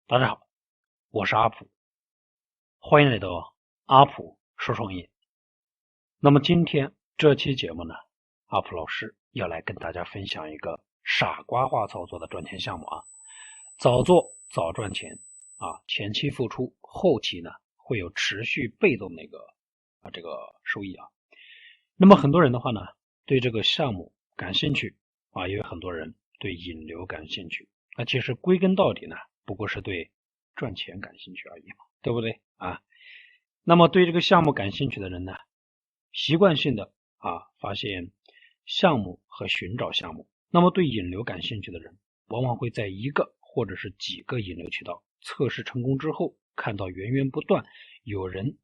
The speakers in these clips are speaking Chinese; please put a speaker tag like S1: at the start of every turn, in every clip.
S1: 大家好，我是阿普，欢迎来到阿普说创业。那么今天这期节目呢，阿普老师要来跟大家分享一个傻瓜化操作的赚钱项目啊，早做早赚钱啊，前期付出，后期呢会有持续被动的这个收益啊。那么很多人的话呢，对这个项目感兴趣啊，也有很多人对引流感兴趣。那其实归根到底呢，不过是对赚钱感兴趣而已嘛，对不对啊？那么对这个项目感兴趣的人呢，习惯性的发现项目和寻找项目。那么对引流感兴趣的人，往往会在一个或者是几个引流渠道测试成功之后，看到源源不断有人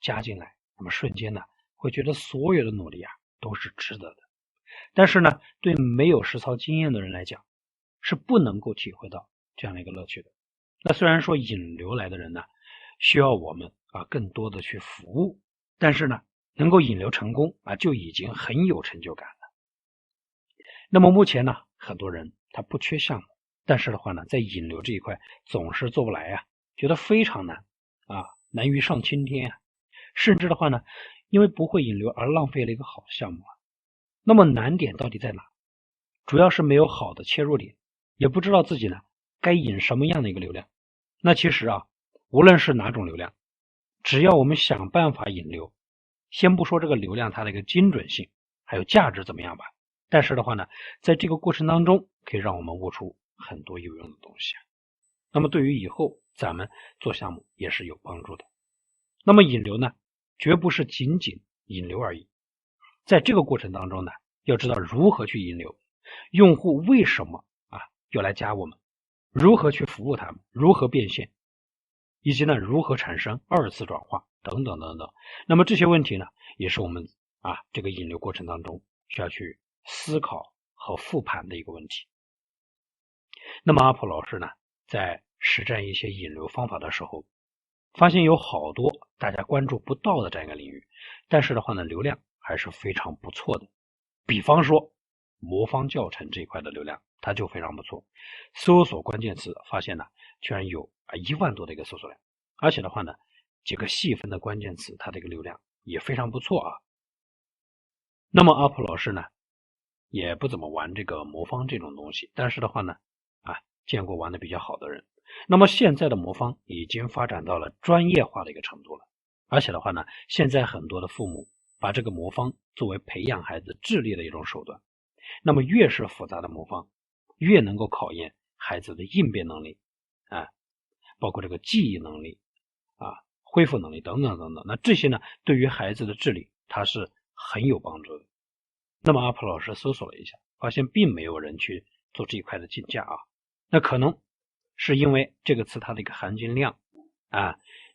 S1: 加进来，那么瞬间呢，会觉得所有的努力都是值得的。但是呢，对没有实操经验的人来讲，是不能够体会到这样的一个乐趣的。那虽然说引流来的人呢，需要我们更多的去服务，但是呢，能够引流成功就已经很有成就感了。那么目前呢，很多人他不缺项目，但是的话呢，在引流这一块总是做不来觉得非常难难于上青天甚至的话呢，因为不会引流而浪费了一个好项目那么难点到底在哪？主要是没有好的切入点，也不知道自己呢该引什么样的一个流量。那其实无论是哪种流量，只要我们想办法引流，先不说这个流量它的一个精准性还有价值怎么样吧，但是的话呢，在这个过程当中可以让我们悟出很多有用的东西那么对于以后咱们做项目也是有帮助的。那么引流呢，绝不是仅仅引流而已，在这个过程当中呢，要知道如何去引流，用户为什么要来加我们，如何去服务他们，如何变现，以及呢如何产生二次转化等等等等。那么这些问题呢，也是我们这个引流过程当中需要去思考和复盘的一个问题。那么阿普老师呢，在实战一些引流方法的时候，发现有好多大家关注不到的这样一个领域，但是的话呢，流量还是非常不错的。比方说魔方教程这一块的流量，它就非常不错。搜索关键词发现呢，居然有1万多的一个搜索量，而且的话呢，几个细分的关键词，它的一个流量也非常不错那么阿普老师呢，也不怎么玩这个魔方这种东西，但是的话呢，见过玩的比较好的人。那么现在的魔方已经发展到了专业化的一个程度了，而且的话呢，现在很多的父母把这个魔方作为培养孩子智力的一种手段。那么越是复杂的魔方，越能够考验孩子的应变能力包括这个记忆能力恢复能力等等等等。那这些呢，对于孩子的智力它是很有帮助的。那么阿普老师搜索了一下，发现并没有人去做这一块的竞价那可能是因为这个词它的一个含金量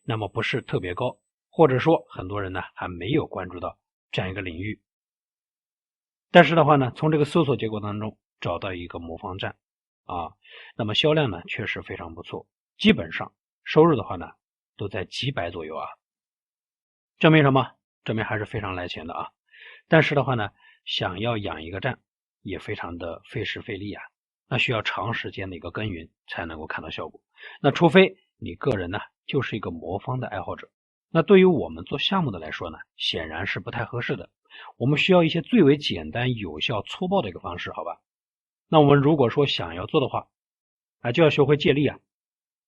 S1: 那么不是特别高，或者说很多人呢还没有关注到这样一个领域。但是的话呢，从这个搜索结果当中找到一个魔方站那么销量呢确实非常不错，基本上收入的话呢都在几百左右证明什么？证明还是非常来钱的但是的话呢，想要养一个站也非常的费时费力那需要长时间的一个耕耘才能够看到效果。那除非你个人呢就是一个魔方的爱好者，那对于我们做项目的来说呢，显然是不太合适的。我们需要一些最为简单有效粗暴的一个方式，好吧？那我们如果说想要做的话就要学会借力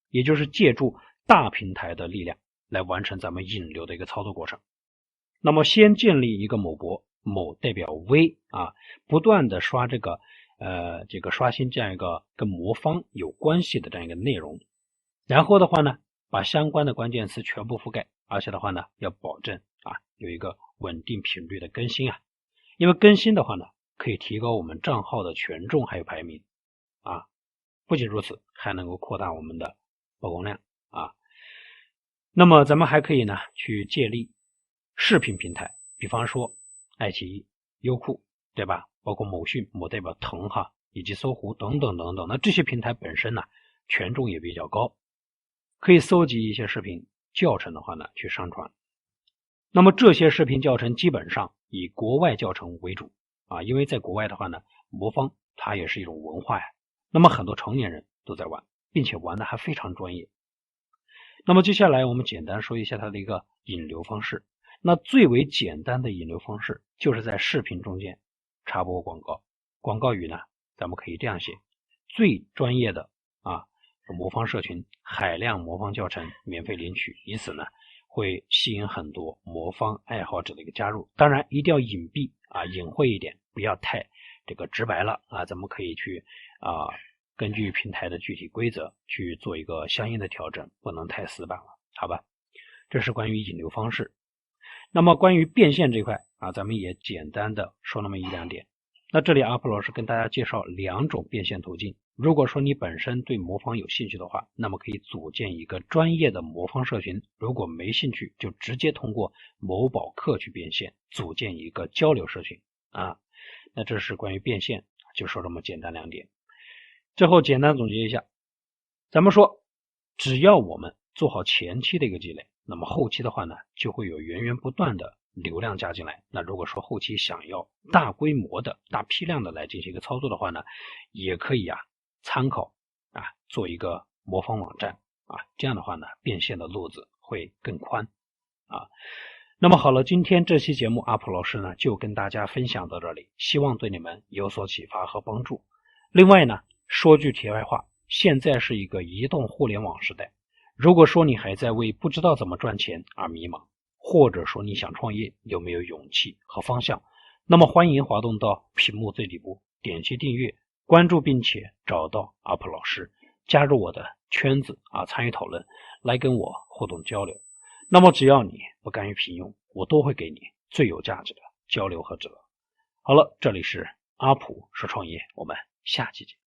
S1: 也就是借助大平台的力量来完成咱们引流的一个操作过程。那么先建立一个某博，某代表 V 不断的刷这个刷新这样一个跟魔方有关系的这样一个内容，然后的话呢，把相关的关键词全部覆盖，而且的话呢，要保证有一个稳定频率的更新因为更新的话呢，可以提高我们账号的权重还有排名不仅如此，还能够扩大我们的曝光量那么咱们还可以呢去借力视频平台，比方说爱奇艺、优酷，对吧？包括某讯、某代表腾以及搜狐等等等等。那这些平台本身呢，权重也比较高，可以搜集一些视频教程的话呢，去上传。那么这些视频教程基本上以国外教程为主因为在国外的话呢，魔方它也是一种文化那么很多成年人都在玩，并且玩的还非常专业。那么接下来我们简单说一下它的一个引流方式。那最为简单的引流方式就是在视频中间插播广告。广告语呢，咱们可以这样写：最专业的魔方社群海量魔方教程免费领取，以此呢会吸引很多魔方爱好者的一个加入。当然一定要隐蔽隐晦一点，不要太这个直白了咱们可以去根据平台的具体规则去做一个相应的调整，不能太死板了，好吧？这是关于引流方式。那么关于变现这块咱们也简单的说那么一两点。那这里阿普老师跟大家介绍2种变现途径。如果说你本身对魔方有兴趣的话，那么可以组建一个专业的魔方社群，如果没兴趣就直接通过某宝课去变现，组建一个交流社群那这是关于变现，就说这么简单2点。最后简单总结一下，咱们说只要我们做好前期的一个积累，那么后期的话呢就会有源源不断的流量加进来。那如果说后期想要大规模的大批量的来进行一个操作的话呢，也可以参考做一个魔方网站这样的话呢变现的路子会更宽那么好了，今天这期节目阿普老师呢就跟大家分享到这里，希望对你们有所启发和帮助。另外呢，说句题外话，现在是一个移动互联网时代，如果说你还在为不知道怎么赚钱而迷茫，或者说你想创业有没有勇气和方向，那么欢迎滑动到屏幕最底部，点击订阅关注，并且找到阿普老师，加入我的圈子参与讨论，来跟我互动交流。那么只要你不甘于平庸，我都会给你最有价值的交流和指导。好了，这里是阿普说创业，我们下期见。